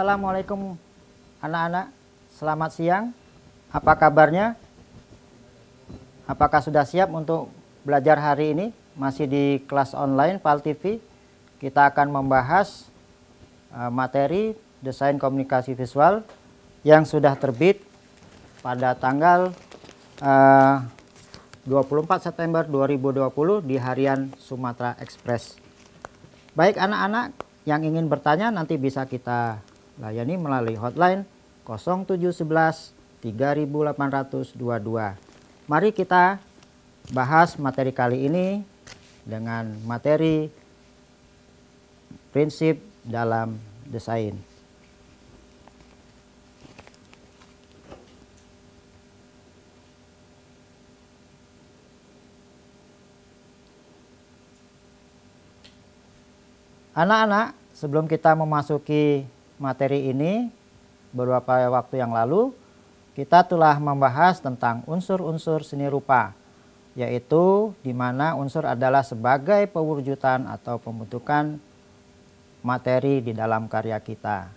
Assalamualaikum anak-anak, selamat siang. Apa kabarnya? Apakah sudah siap untuk belajar hari ini? Masih di kelas online PAL TV. Kita akan membahas materi desain komunikasi visual yang sudah terbit pada tanggal 24 September 2020 di harian Sumatera Express. Baik anak-anak yang ingin bertanya nanti bisa kita layani melalui hotline 0711 3822. Mari kita bahas materi kali ini dengan materi prinsip dalam desain. Anak-anak, sebelum kita memasuki materi ini, beberapa waktu yang lalu kita telah membahas tentang unsur-unsur seni rupa, yaitu di mana unsur adalah sebagai pewujudan atau pembentukan materi di dalam karya kita.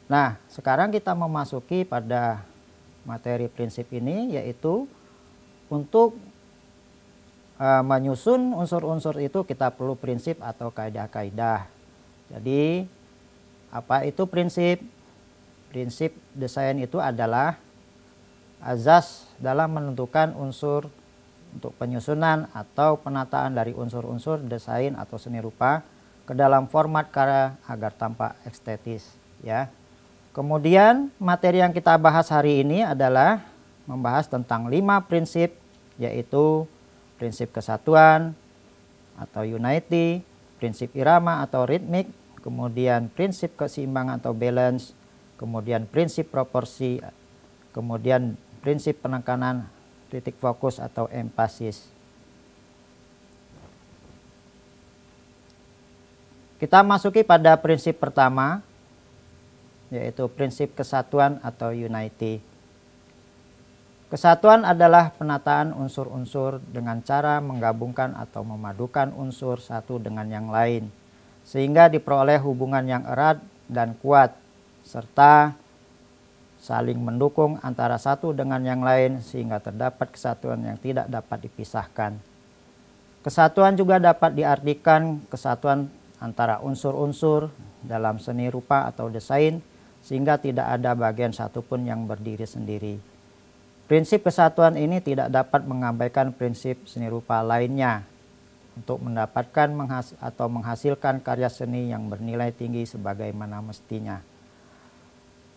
Nah, sekarang kita memasuki pada materi prinsip ini, yaitu untuk menyusun unsur-unsur itu kita perlu prinsip atau kaidah-kaidah. Jadi apa itu prinsip? Prinsip desain itu adalah azas dalam menentukan unsur untuk penyusunan atau penataan dari unsur-unsur desain atau seni rupa ke dalam format karya agar tampak estetis, ya. Kemudian materi yang kita bahas hari ini adalah membahas tentang 5 prinsip, yaitu prinsip kesatuan atau unity, prinsip irama atau ritmik, kemudian prinsip keseimbangan atau balance, kemudian prinsip proporsi, kemudian prinsip penekanan titik fokus atau empasis. Kita masuki pada prinsip pertama, yaitu prinsip kesatuan atau unity. Kesatuan adalah penataan unsur-unsur dengan cara menggabungkan atau memadukan unsur satu dengan yang lain, sehingga diperoleh hubungan yang erat dan kuat, serta saling mendukung antara satu dengan yang lain sehingga terdapat kesatuan yang tidak dapat dipisahkan. Kesatuan juga dapat diartikan kesatuan antara unsur-unsur dalam seni rupa atau desain, sehingga tidak ada bagian satupun yang berdiri sendiri. Prinsip kesatuan ini tidak dapat mengabaikan prinsip seni rupa lainnya untuk mendapatkan atau menghasilkan karya seni yang bernilai tinggi sebagaimana mestinya.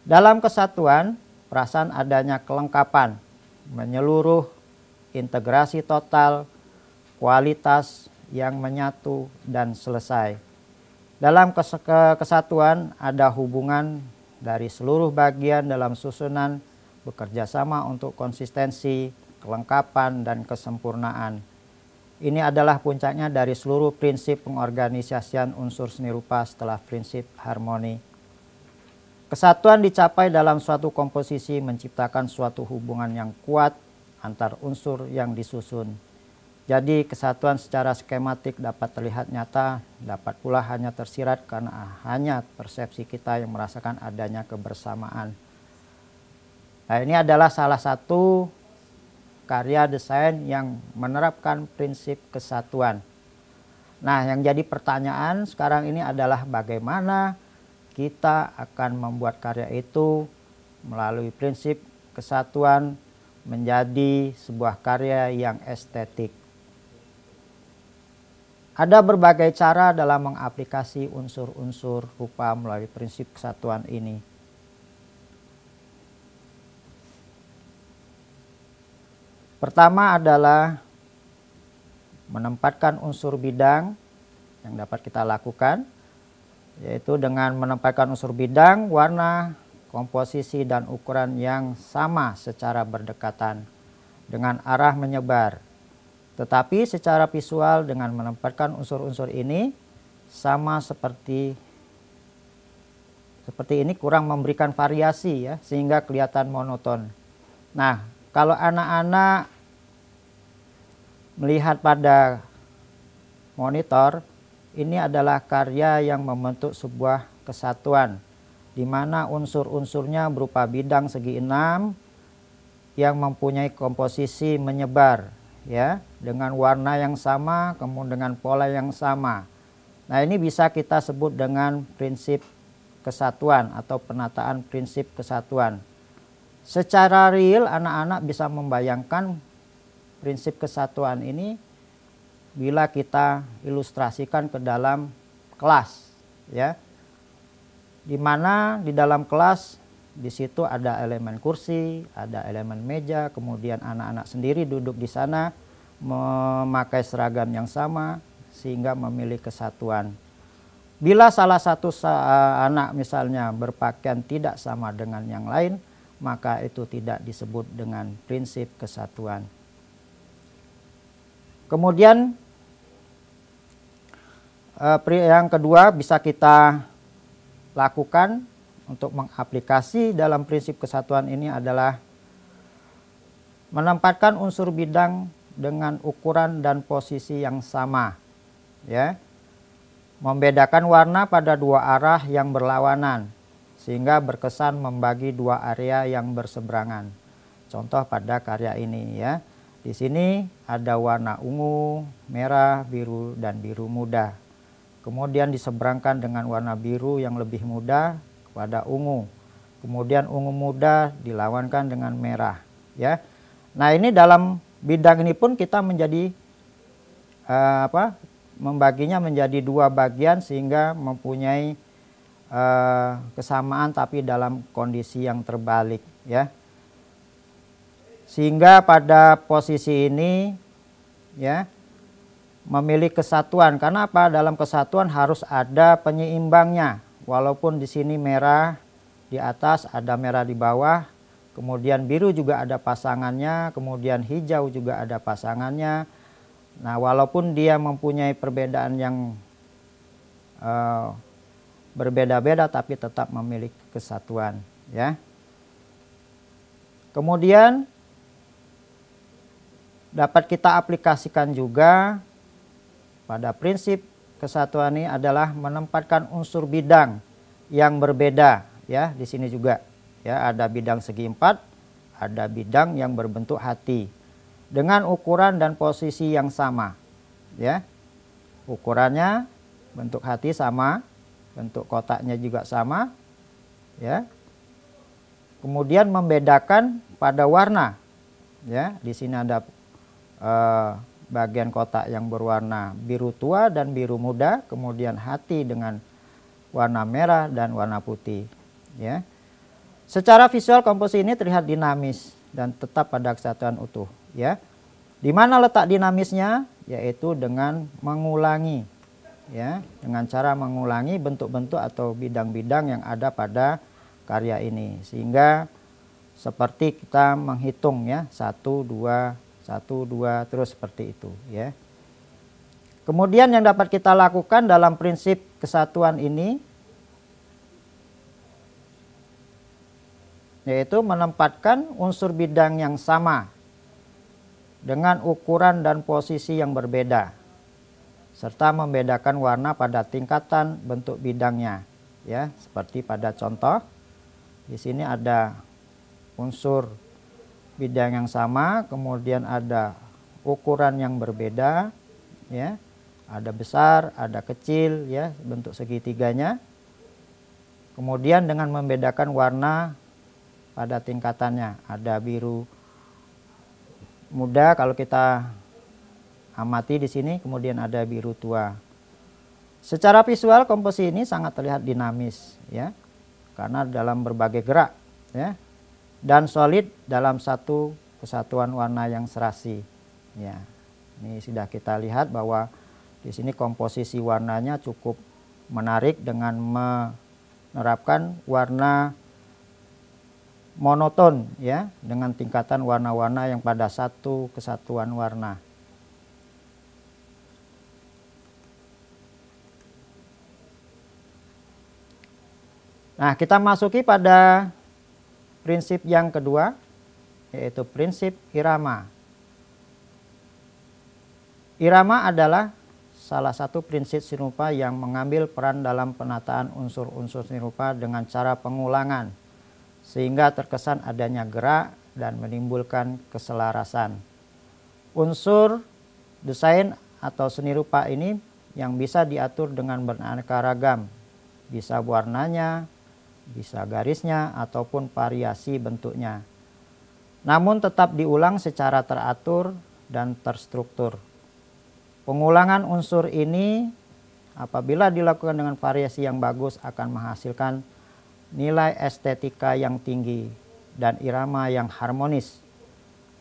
Dalam kesatuan, perasaan adanya kelengkapan, menyeluruh, integrasi total, kualitas yang menyatu dan selesai. Dalam kesatuan ada hubungan dari seluruh bagian dalam susunan bekerja sama untuk konsistensi, kelengkapan, dan kesempurnaan. Ini adalah puncaknya dari seluruh prinsip pengorganisasian unsur seni rupa setelah prinsip harmoni. Kesatuan dicapai dalam suatu komposisi menciptakan suatu hubungan yang kuat antar unsur yang disusun. Jadi kesatuan secara skematik dapat terlihat nyata, dapat pula hanya tersirat karena hanya persepsi kita yang merasakan adanya kebersamaan. Nah, ini adalah salah satu karya desain yang menerapkan prinsip kesatuan. Nah, yang jadi pertanyaan sekarang ini adalah bagaimana kita akan membuat karya itu melalui prinsip kesatuan menjadi sebuah karya yang estetik. Ada berbagai cara dalam mengaplikasi unsur-unsur rupa melalui prinsip kesatuan ini. Pertama adalah menempatkan unsur bidang yang dapat kita lakukan, yaitu dengan menempatkan unsur bidang, warna, komposisi, dan ukuran yang sama secara berdekatan dengan arah menyebar. Tetapi secara visual dengan menempatkan unsur-unsur ini sama seperti ini kurang memberikan variasi, ya, sehingga kelihatan monoton. Nah, kalau anak-anak melihat pada monitor, ini adalah karya yang membentuk sebuah kesatuan di mana unsur-unsurnya berupa bidang segi 6 yang mempunyai komposisi menyebar, ya, dengan warna yang sama, kemudian dengan pola yang sama. Nah, ini bisa kita sebut dengan prinsip kesatuan atau penataan prinsip kesatuan. Secara real anak-anak bisa membayangkan prinsip kesatuan ini bila kita ilustrasikan ke dalam kelas, ya. Di mana di dalam kelas di situ ada elemen kursi, ada elemen meja, kemudian anak-anak sendiri duduk di sana memakai seragam yang sama sehingga memiliki kesatuan. Bila salah satu anak misalnya berpakaian tidak sama dengan yang lain, maka itu tidak disebut dengan prinsip kesatuan. Kemudian yang kedua bisa kita lakukan untuk mengaplikasi dalam prinsip kesatuan ini adalah menempatkan unsur bidang dengan ukuran dan posisi yang sama, ya. Membedakan warna pada dua arah yang berlawanan sehingga berkesan membagi dua area yang berseberangan. Contoh pada karya ini, ya. Di sini ada warna ungu, merah, biru, dan biru muda. Kemudian diseberangkan dengan warna biru yang lebih muda pada ungu. Kemudian ungu muda dilawankan dengan merah, ya. Nah, ini dalam bidang ini pun kita menjadi membaginya menjadi dua bagian sehingga mempunyai kesamaan tapi dalam kondisi yang terbalik, ya. Sehingga pada posisi ini, ya, memiliki kesatuan. Karena apa? Dalam kesatuan harus ada penyeimbangnya. Walaupun di sini merah di atas, ada merah di bawah, kemudian biru juga ada pasangannya, kemudian hijau juga ada pasangannya. Nah, walaupun dia mempunyai perbedaan yang berbeda-beda, tapi tetap memiliki kesatuan, ya. Kemudian dapat kita aplikasikan juga pada prinsip kesatuan ini adalah menempatkan unsur bidang yang berbeda, ya. Di sini juga, ya, ada bidang segi 4, ada bidang yang berbentuk hati dengan ukuran dan posisi yang sama, ya. Ukurannya bentuk hati sama, bentuk kotaknya juga sama, ya. Kemudian membedakan pada warna, ya. Di sini ada bagian kotak yang berwarna biru tua dan biru muda, kemudian hati dengan warna merah dan warna putih, ya. Secara visual komposisi ini terlihat dinamis dan tetap pada kesatuan utuh, ya. Di mana letak dinamisnya? Yaitu dengan mengulangi, ya, dengan cara mengulangi bentuk-bentuk atau bidang-bidang yang ada pada karya ini, sehingga seperti kita menghitung, ya, 1, 2, 1, 2, terus seperti itu, ya. Kemudian yang dapat kita lakukan dalam prinsip kesatuan ini yaitu menempatkan unsur bidang yang sama dengan ukuran dan posisi yang berbeda, serta membedakan warna pada tingkatan bentuk bidangnya, ya. Seperti pada contoh di sini ada unsur bidang yang sama, kemudian ada ukuran yang berbeda, ya. Ada besar, ada kecil, ya, bentuk segitiganya. Kemudian dengan membedakan warna pada tingkatannya, ada biru muda kalau kita amati di sini, kemudian ada biru tua. Secara visual komposisi ini sangat terlihat dinamis, ya, karena dalam berbagai gerak, ya, dan solid dalam satu kesatuan warna yang serasi, ya. Ini sudah kita lihat bahwa di sini komposisi warnanya cukup menarik dengan menerapkan warna monoton, ya, dengan tingkatan warna-warna yang pada satu kesatuan warna. Nah, kita masuki pada prinsip yang kedua, yaitu prinsip irama. Irama adalah salah satu prinsip seni rupa yang mengambil peran dalam penataan unsur-unsur seni rupa dengan cara pengulangan, sehingga terkesan adanya gerak dan menimbulkan keselarasan. Unsur desain atau seni rupa ini yang bisa diatur dengan beraneka ragam, bisa warnanya, bisa garisnya, ataupun variasi bentuknya. Namun tetap diulang secara teratur dan terstruktur. Pengulangan unsur ini apabila dilakukan dengan variasi yang bagus akan menghasilkan nilai estetika yang tinggi dan irama yang harmonis.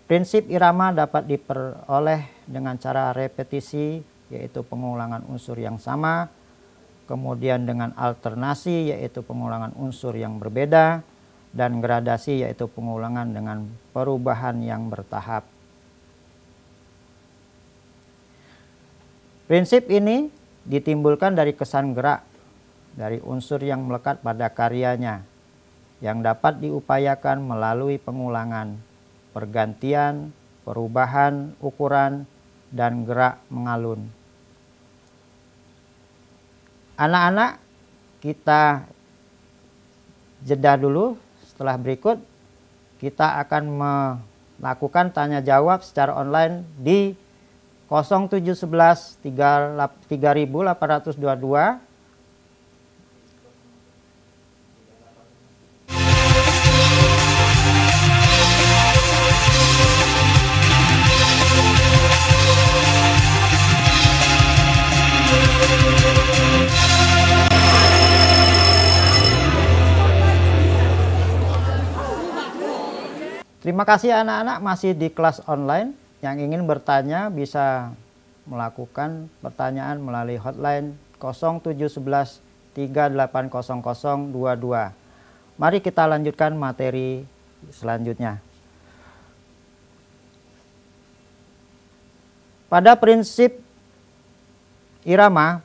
Prinsip irama dapat diperoleh dengan cara repetisi, yaitu pengulangan unsur yang sama, kemudian dengan alternasi, yaitu pengulangan unsur yang berbeda, dan gradasi, yaitu pengulangan dengan perubahan yang bertahap. Prinsip ini ditimbulkan dari kesan gerak dari unsur yang melekat pada karyanya yang dapat diupayakan melalui pengulangan, pergantian, perubahan ukuran, dan gerak mengalun. Anak-anak, kita jeda dulu. Setelah berikut kita akan melakukan tanya jawab secara online di 0711 3822. Terima kasih anak-anak masih di kelas online. Yang ingin bertanya bisa melakukan pertanyaan melalui hotline 0711 380022. Mari kita lanjutkan materi selanjutnya. Pada prinsip irama,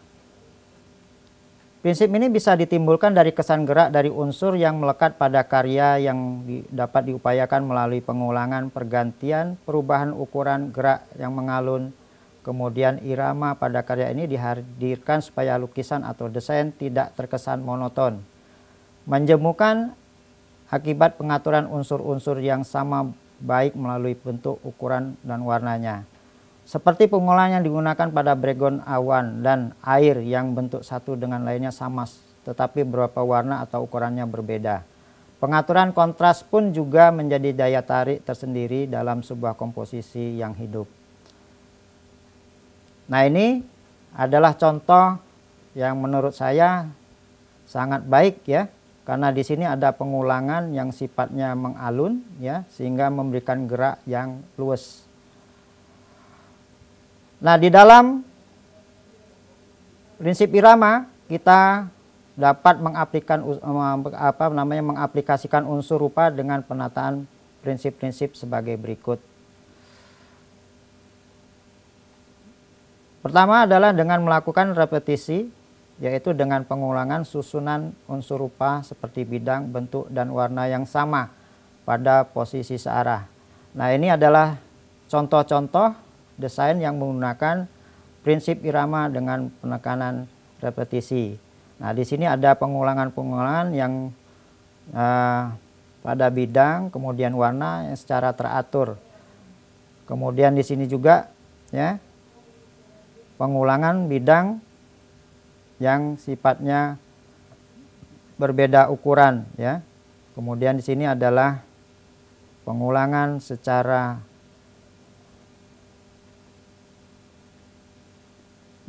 prinsip ini bisa ditimbulkan dari kesan gerak dari unsur yang melekat pada karya yang dapat diupayakan melalui pengulangan, pergantian, perubahan ukuran, gerak yang mengalun. Kemudian irama pada karya ini dihadirkan supaya lukisan atau desain tidak terkesan monoton. Menjemukan akibat pengaturan unsur-unsur yang sama baik melalui bentuk, ukuran, dan warnanya. Seperti pengulangan yang digunakan pada background awan dan air yang bentuk satu dengan lainnya sama, tetapi beberapa warna atau ukurannya berbeda. Pengaturan kontras pun juga menjadi daya tarik tersendiri dalam sebuah komposisi yang hidup. Nah, ini adalah contoh yang menurut saya sangat baik ya, karena di sini ada pengulangan yang sifatnya mengalun ya, sehingga memberikan gerak yang luwes. Nah, di dalam prinsip irama kita dapat mengaplikasikan unsur rupa dengan penataan prinsip-prinsip sebagai berikut. Pertama adalah dengan melakukan repetisi, yaitu dengan pengulangan susunan unsur rupa seperti bidang, bentuk, dan warna yang sama pada posisi searah. Nah, ini adalah contoh-contoh desain yang menggunakan prinsip irama dengan penekanan repetisi. Nah, di sini ada pengulangan-pengulangan yang pada bidang, kemudian warna yang secara teratur. Kemudian di sini juga ya pengulangan bidang yang sifatnya berbeda ukuran ya. Kemudian di sini adalah pengulangan secara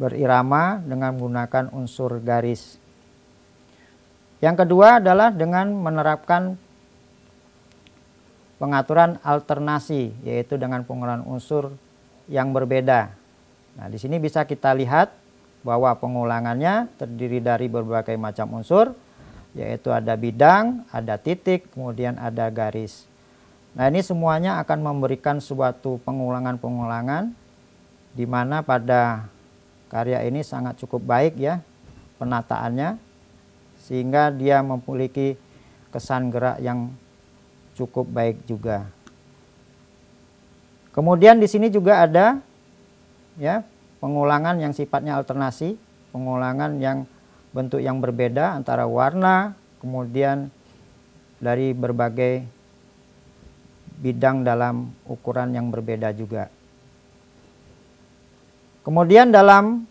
berirama dengan menggunakan unsur garis. Yang kedua adalah dengan menerapkan pengaturan alternasi, yaitu dengan penggunaan unsur yang berbeda. Nah, di sini bisa kita lihat bahwa pengulangannya terdiri dari berbagai macam unsur, yaitu ada bidang, ada titik, kemudian ada garis. Nah, ini semuanya akan memberikan suatu pengulangan-pengulangan di mana pada karya ini sangat cukup baik ya penataannya, sehingga dia memiliki kesan gerak yang cukup baik juga. Kemudian di sini juga ada ya pengulangan yang sifatnya alternasi, pengulangan yang bentuk yang berbeda antara warna, kemudian dari berbagai bidang dalam ukuran yang berbeda juga. Kemudian dalam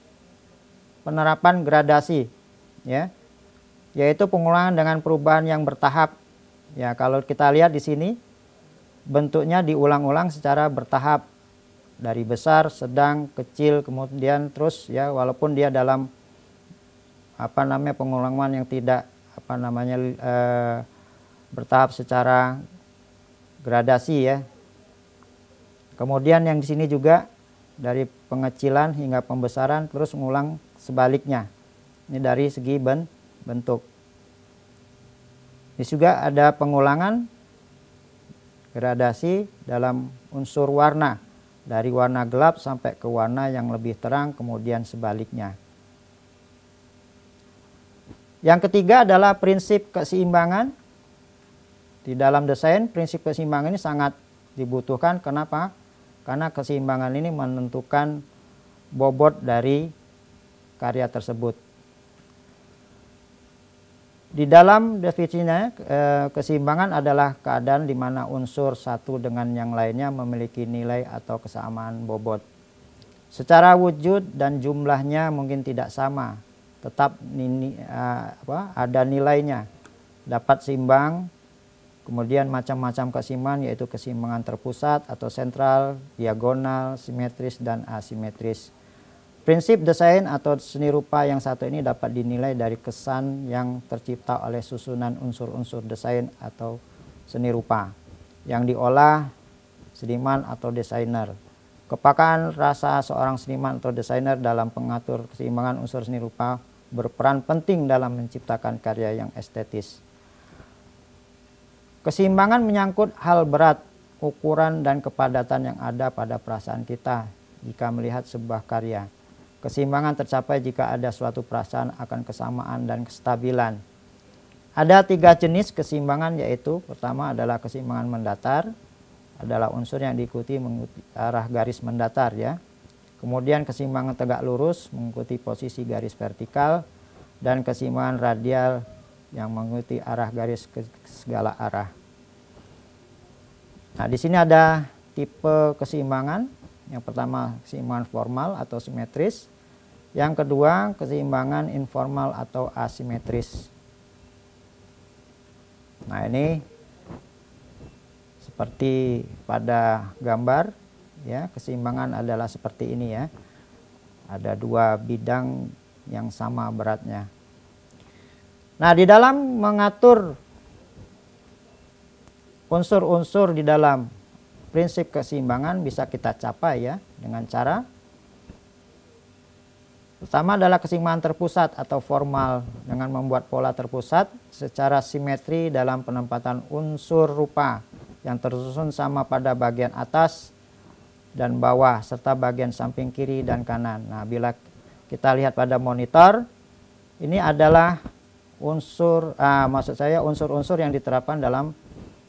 penerapan gradasi, ya, yaitu pengulangan dengan perubahan yang bertahap. Ya, kalau kita lihat di sini bentuknya diulang-ulang secara bertahap, dari besar, sedang, kecil, kemudian terus, ya, walaupun dia dalam pengulangan yang tidak bertahap secara gradasi, ya. Kemudian yang di sini juga dari pengecilan hingga pembesaran, terus mengulang sebaliknya. Ini dari segi bentuk. Ini juga ada pengulangan gradasi dalam unsur warna, dari warna gelap sampai ke warna yang lebih terang, kemudian sebaliknya. Yang ketiga adalah prinsip keseimbangan. Di dalam desain, prinsip keseimbangan ini sangat dibutuhkan. Kenapa? Karena keseimbangan ini menentukan bobot dari karya tersebut. Di dalam definisinya, keseimbangan adalah keadaan di mana unsur satu dengan yang lainnya memiliki nilai atau kesamaan bobot. Secara wujud dan jumlahnya mungkin tidak sama, tetap ada nilainya, dapat seimbang. Kemudian macam-macam keseimbangan, yaitu keseimbangan terpusat atau sentral, diagonal, simetris, dan asimetris. Prinsip desain atau seni rupa yang satu ini dapat dinilai dari kesan yang tercipta oleh susunan unsur-unsur desain atau seni rupa yang diolah seniman atau desainer. Kepakaan rasa seorang seniman atau desainer dalam mengatur keseimbangan unsur seni rupa berperan penting dalam menciptakan karya yang estetis. Keseimbangan menyangkut hal berat, ukuran, dan kepadatan yang ada pada perasaan kita jika melihat sebuah karya. Keseimbangan tercapai jika ada suatu perasaan akan kesamaan dan kestabilan. Ada 3 jenis keseimbangan, yaitu pertama adalah keseimbangan mendatar, adalah unsur yang diikuti mengikuti arah garis mendatar, ya. Kemudian keseimbangan tegak lurus mengikuti posisi garis vertikal, dan keseimbangan radial yang mengikuti arah garis ke segala arah. Nah, di sini ada tipe keseimbangan. Yang pertama keseimbangan formal atau simetris. Yang kedua keseimbangan informal atau asimetris. Nah, ini seperti pada gambar, ya, keseimbangan adalah seperti ini, ya. Ada 2 bidang yang sama beratnya. Nah, di dalam mengatur unsur-unsur di dalam prinsip keseimbangan bisa kita capai, ya, dengan cara pertama adalah keseimbangan terpusat atau formal, dengan membuat pola terpusat secara simetri dalam penempatan unsur rupa yang tersusun sama pada bagian atas dan bawah serta bagian samping kiri dan kanan. Nah, bila kita lihat pada monitor, ini adalah unsur-unsur yang diterapkan dalam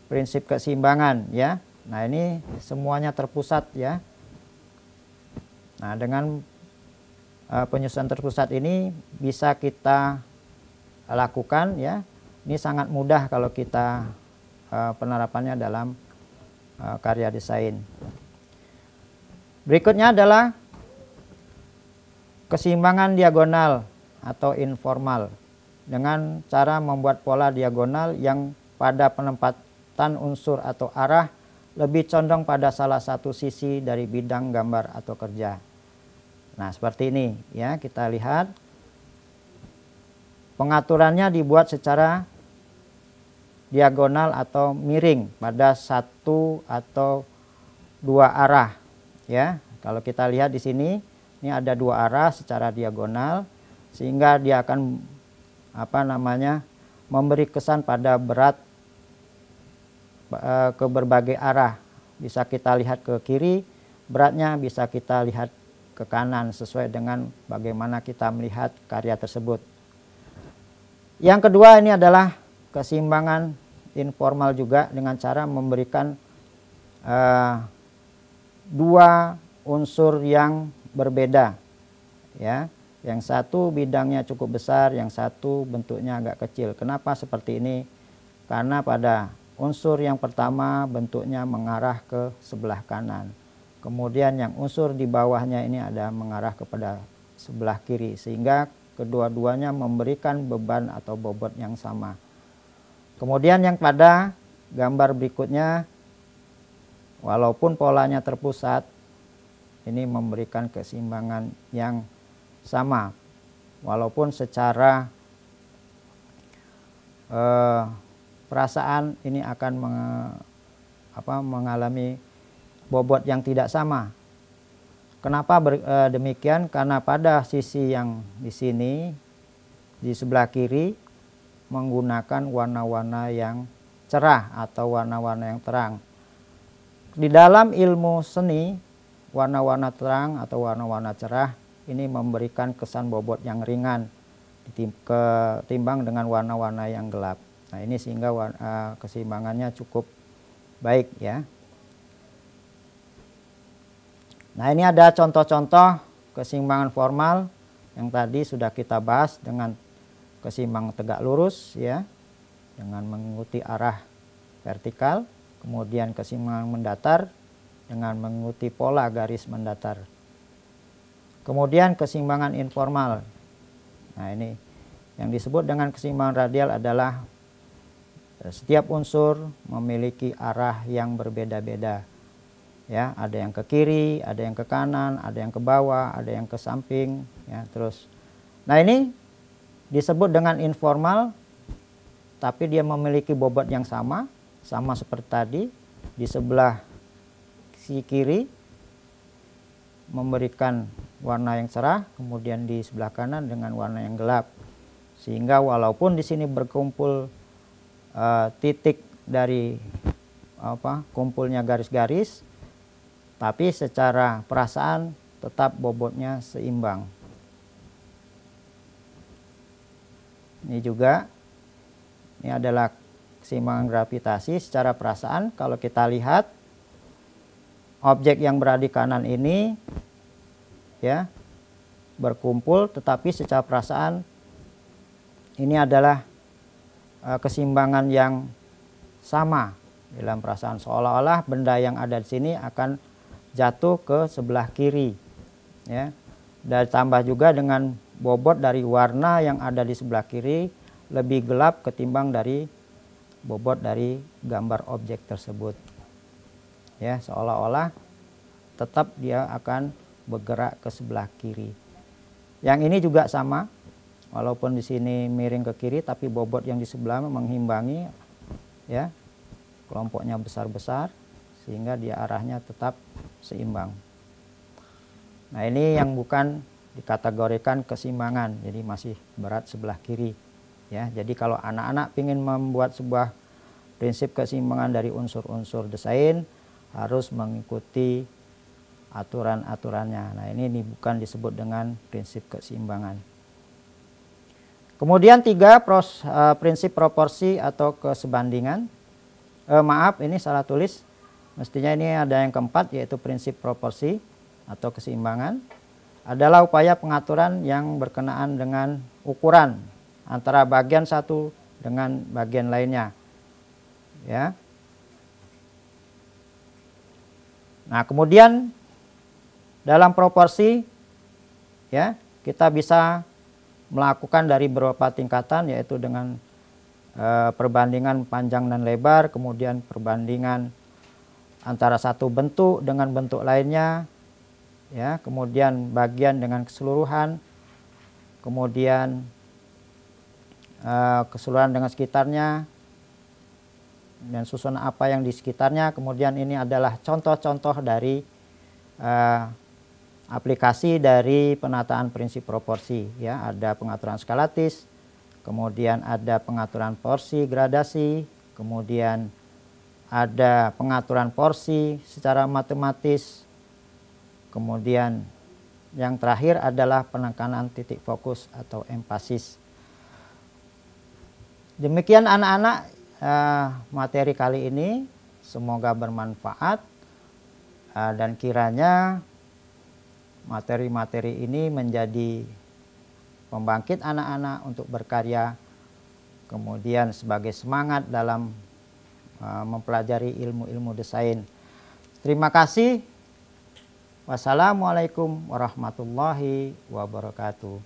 prinsip keseimbangan, ya. Nah, ini semuanya terpusat, ya. Nah, dengan penyusunan terpusat ini bisa kita lakukan, ya. Ini sangat mudah kalau kita penerapannya dalam karya desain. Berikutnya adalah keseimbangan diagonal atau informal, dengan cara membuat pola diagonal yang pada penempatan unsur atau arah lebih condong pada salah satu sisi dari bidang gambar atau kerja. Nah, seperti ini, ya, kita lihat pengaturannya dibuat secara diagonal atau miring pada 1 atau 2 arah, ya. Kalau kita lihat di sini, ini ada 2 arah secara diagonal, sehingga dia akan memberi kesan pada berat ke berbagai arah. Bisa kita lihat ke kiri beratnya, bisa kita lihat ke kanan sesuai dengan bagaimana kita melihat karya tersebut. Yang kedua ini adalah keseimbangan informal juga, dengan cara memberikan 2 unsur yang berbeda, ya. Yang satu bidangnya cukup besar, yang satu bentuknya agak kecil. Kenapa seperti ini? Karena pada unsur yang pertama bentuknya mengarah ke sebelah kanan. Kemudian yang unsur di bawahnya ini ada mengarah kepada sebelah kiri, sehingga kedua-duanya memberikan beban atau bobot yang sama. Kemudian yang pada gambar berikutnya, walaupun polanya terpusat, ini memberikan keseimbangan yang sama, walaupun secara perasaan ini akan mengalami bobot yang tidak sama. Kenapa demikian? Karena pada sisi yang di sini, di sebelah kiri, menggunakan warna-warna yang cerah atau warna-warna yang terang. Di dalam ilmu seni, warna-warna terang atau warna-warna cerah ini memberikan kesan bobot yang ringan ketimbang dengan warna-warna yang gelap. Nah, ini sehingga keseimbangannya cukup baik ya. Nah, ini ada contoh-contoh keseimbangan formal yang tadi sudah kita bahas dengan keseimbangan tegak lurus ya, dengan mengikuti arah vertikal, kemudian keseimbangan mendatar dengan mengikuti pola garis mendatar. Kemudian keseimbangan informal. Nah, ini yang disebut dengan keseimbangan radial adalah setiap unsur memiliki arah yang berbeda-beda. Ya, ada yang ke kiri, ada yang ke kanan, ada yang ke bawah, ada yang ke samping, ya, terus. Nah, ini disebut dengan informal, tapi dia memiliki bobot yang sama seperti tadi. Di sebelah sisi kiri memberikan warna yang cerah, kemudian di sebelah kanan dengan warna yang gelap. Sehingga walaupun di sini berkumpul titik dari kumpulnya garis-garis, tapi secara perasaan tetap bobotnya seimbang. Ini juga, ini adalah keseimbangan gravitasi secara perasaan. Kalau kita lihat objek yang berada di kanan ini ya berkumpul, tetapi secara perasaan ini adalah keseimbangan yang sama dalam perasaan, seolah-olah benda yang ada di sini akan jatuh ke sebelah kiri ya. Dan tambah juga dengan bobot dari warna yang ada di sebelah kiri lebih gelap ketimbang dari bobot dari gambar objek tersebut ya, seolah-olah tetap dia akan bergerak ke sebelah kiri. Yang ini juga sama, walaupun di sini miring ke kiri, tapi bobot yang di sebelah mengimbangi ya, kelompoknya besar-besar sehingga dia arahnya tetap seimbang. Nah, ini yang bukan dikategorikan keseimbangan, jadi masih berat sebelah kiri ya. Jadi kalau anak-anak ingin membuat sebuah prinsip keseimbangan dari unsur-unsur desain harus mengikuti aturan-aturannya. Nah, ini bukan disebut dengan prinsip keseimbangan. Kemudian prinsip proporsi atau kesebandingan. Maaf, ini salah tulis. Mestinya ini ada yang keempat, yaitu prinsip proporsi atau keseimbangan. Adalah upaya pengaturan yang berkenaan dengan ukuran antara bagian satu dengan bagian lainnya. Ya. Nah, kemudian dalam proporsi ya, kita bisa melakukan dari beberapa tingkatan, yaitu dengan perbandingan panjang dan lebar, kemudian perbandingan antara satu bentuk dengan bentuk lainnya ya, kemudian bagian dengan keseluruhan, kemudian keseluruhan dengan sekitarnya, dan susunan apa yang di sekitarnya. Kemudian ini adalah contoh-contoh dari aplikasi dari penataan prinsip proporsi ya. Ada pengaturan skalatis, kemudian ada pengaturan porsi gradasi, kemudian ada pengaturan porsi secara matematis, kemudian yang terakhir adalah penekanan titik fokus atau empasis. Demikian anak-anak materi kali ini, semoga bermanfaat dan kiranya materi-materi ini menjadi pembangkit anak-anak untuk berkarya, kemudian sebagai semangat dalam mempelajari ilmu-ilmu desain. Terima kasih. Wassalamualaikum warahmatullahi wabarakatuh.